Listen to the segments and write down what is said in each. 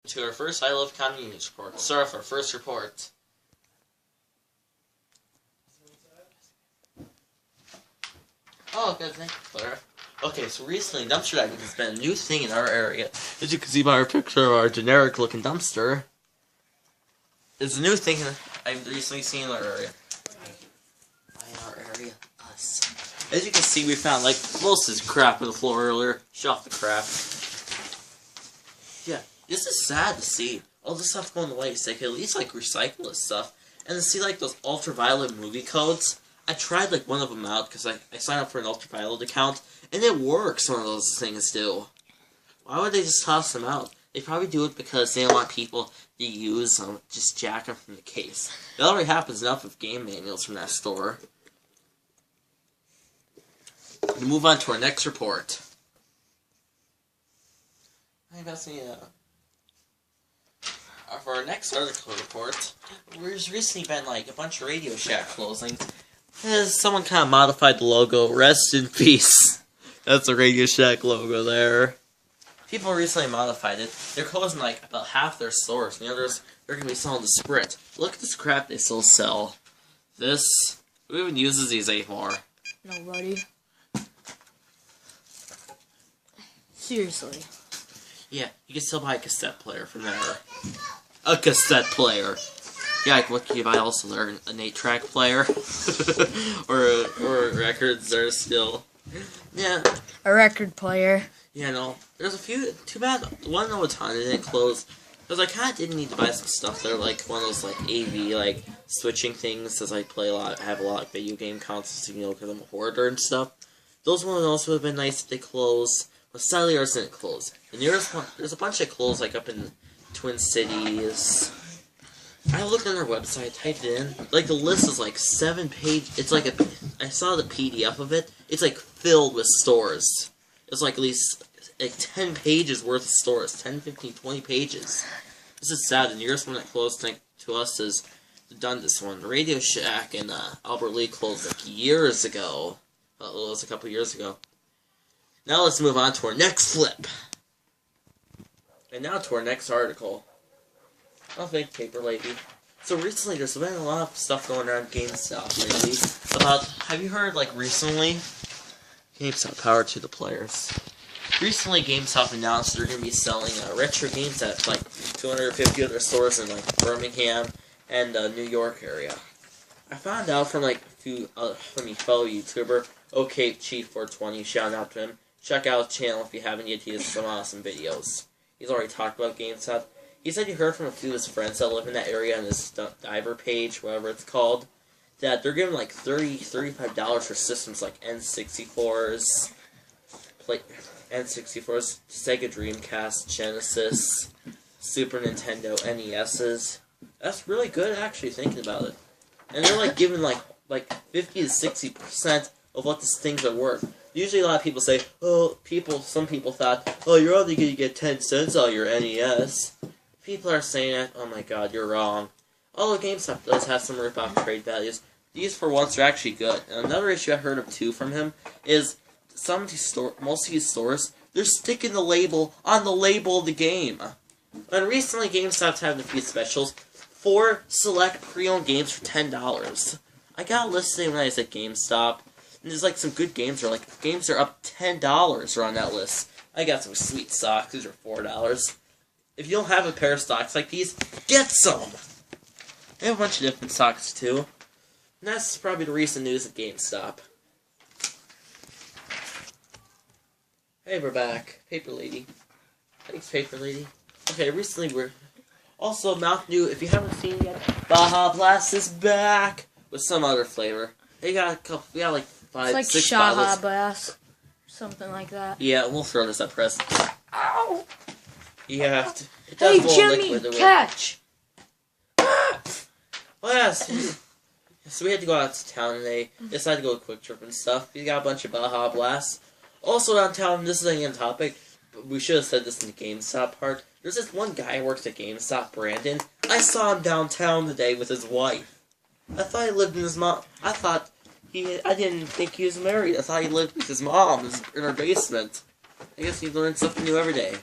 To our first I Love County News report. Start off our first report. Oh, good, thank you, Claire. Okay, so recently dumpster diving has been a new thing in our area. As you can see by our picture of our generic looking dumpster, it's a new thing I've recently seen in our area. Us. As you can see, we found like most of this crap on the floor earlier. Shut off the crap. Yeah, this is sad to see. All this stuff going to waste. They could at least like recycle this stuff. And to see like those ultraviolet movie codes. I tried like one of them out because I signed up for an ultraviolet account. And it works, one of those things do. Why would they just toss them out? They probably do it because they don't want people to use them, just jack them from the case. It already happens enough with game manuals from that store. We move on to our next report. For our next article report, there's recently been like a bunch of Radio Shack closings. Someone kind of modified the logo. Rest in peace. That's the Radio Shack logo there. People recently modified it. They're closing like about half their stores. The others, they're going to be selling the Sprint. Look at this crap they still sell. This, who even uses these anymore? Nobody. Seriously. Yeah, you can still buy a cassette player from there. A cassette player. Yeah, like what can you buy also there? An 8-track player? or records there still. Yeah. A record player. Yeah, no. There's a few. Too bad one at a time they didn't close. Because I kind of did need to buy some stuff there, like one of those like AV like switching things. Because I play a lot, have a lot of video game consoles, you know, because I'm a hoarder and stuff. Those ones also would have been nice if they closed. But sadly, ours didn't close. The nearest one, there's a bunch that closed like up in Twin Cities. I looked on their website, typed it in. Like the list is like 7 pages. It's like I saw the PDF of it. It's like filled with stores. It's like at least like 10 pages worth of stores. 10, 15, 20 pages. This is sad. The nearest one that closed to us is the Dundas one. The Radio Shack in Albert Lea closed like years ago. Well, it was a couple years ago. Now let's move on to our next flip. And now to our next article. Oh, thank Paper Lady. So recently there's been a lot of stuff going around GameStop lately. Have you heard like recently? GameStop, power to the players. Recently GameStop announced they're going to be selling retro games at like 250 other stores in like Birmingham and New York area. I found out from like from a fellow YouTuber, OK Chief 420, shout out to him. Check out his channel if you haven't yet. He has some awesome videos. He's already talked about GameStop. He said he heard from a few of his friends that live in that area on this diver page, whatever it's called, that they're giving like $30, $35 for systems like N64s, Sega Dreamcast, Genesis, Super Nintendo, NESs. That's really good, actually, thinking about it. And they're like giving like 50 to 60% of what these things are worth. Usually a lot of people say, some people thought, you're only going to get 10 cents on your NES. People are saying that, oh my god, you're wrong. Although GameStop does have some rip-off trade values, these for once are actually good. And another issue I heard of too from him is most of these stores, they're sticking the label on the label of the game. And recently GameStop's having a few specials for select pre-owned games for $10. I got a list when I was at GameStop. And there's like some good games where like games are up $10 are on that list. I got some sweet socks, these are $4. If you don't have a pair of socks like these, get some! They have a bunch of different socks too. And that's probably the recent news at GameStop. Hey, we're back. Paper Lady. Thanks, Paper Lady. Okay, recently we're also Mountain Dew. If you haven't seen it yet, Baja Blast is back with some other flavor. They got a couple. We got like 5, it's 6 like bottles. Shaha Blast, something like that. Yeah, we'll throw this at present. Ow! You have to. It Hey, does Jimmy, catch! Well, yes. So we had to go out to town and they decided to go to Quick Trip and stuff. We got a bunch of Baja Blasts. Also downtown, this is a topic, but we should have said this in the GameStop part. There's this one guy who works at GameStop, Brandon. I saw him downtown today with his wife. I thought he lived in his mom. I didn't think he was married. I thought he lived with his mom in her basement. I guess you learn something new every day.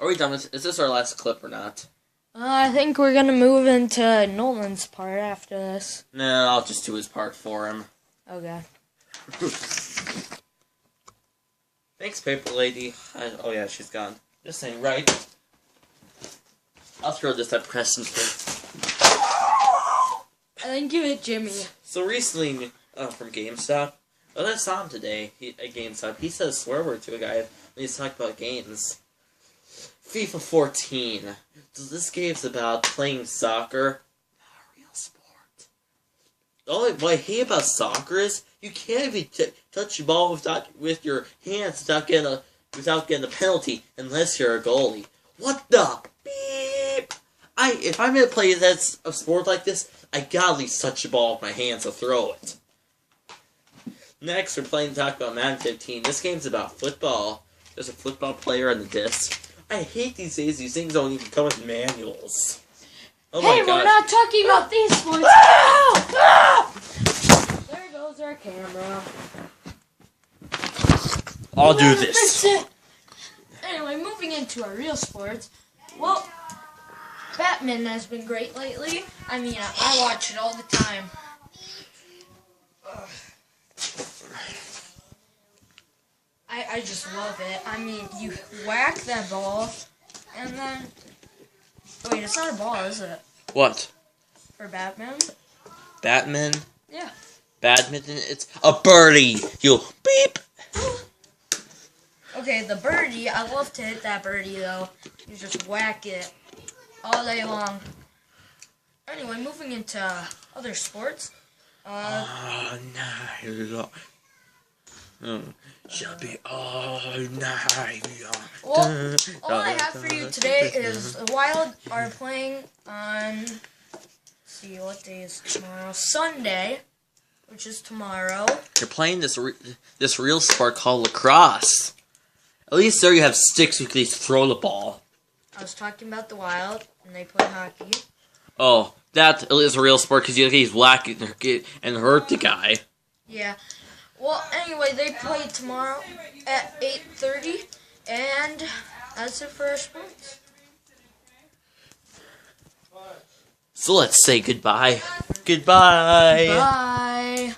Are we done with? Is this our last clip or not? I think we're gonna move into Nolan's part after this. No, I'll just do his part for him. Okay. Thanks, Paper Lady. Oh yeah, she's gone. Just saying, right? I'll throw this at Preston first. And then give it Jimmy. So recently, from GameStop, I saw him today at GameStop. He said a swear word to a guy when he's talking about games. FIFA 14. So this game's about playing soccer. Not a real sport. What I hate about soccer is you can't even touch the ball with your hands without getting a penalty unless you're a goalie. What the beep? If I'm gonna play a sport like this, I gotta at least touch the ball with my hands to throw it. Next, we're talk about Madden 15. This game's about football. There's a football player on the disc. I hate these days. These things don't even come with manuals. Oh hey, my gosh. we're not talking about these sports. Ah! There goes our camera. I'll do this. Anyway, moving into our real sports. Well, Batman has been great lately. I mean, I watch it all the time. I just love it. I mean, you whack that ball, and then... Wait, it's not a ball, is it? What? For Batman? Batman? Yeah. Badminton? It's a birdie! You beep! Okay, the birdie, I love to hit that birdie, though. You just whack it all day long. Anyway, moving into other sports. Shall be all night. Well, all I have for you today is the Wild are playing on, let's see, what day is tomorrow? Sunday, which is tomorrow. You're playing this real sport called lacrosse. At least there you have sticks you can throw the ball. I was talking about the Wild, and they play hockey. Oh, that is a real sport because he's whacking and hurt the guy. Yeah. Well, anyway, they play tomorrow at 8:30, and that's it for our sports. So let's say goodbye. Goodbye. Bye.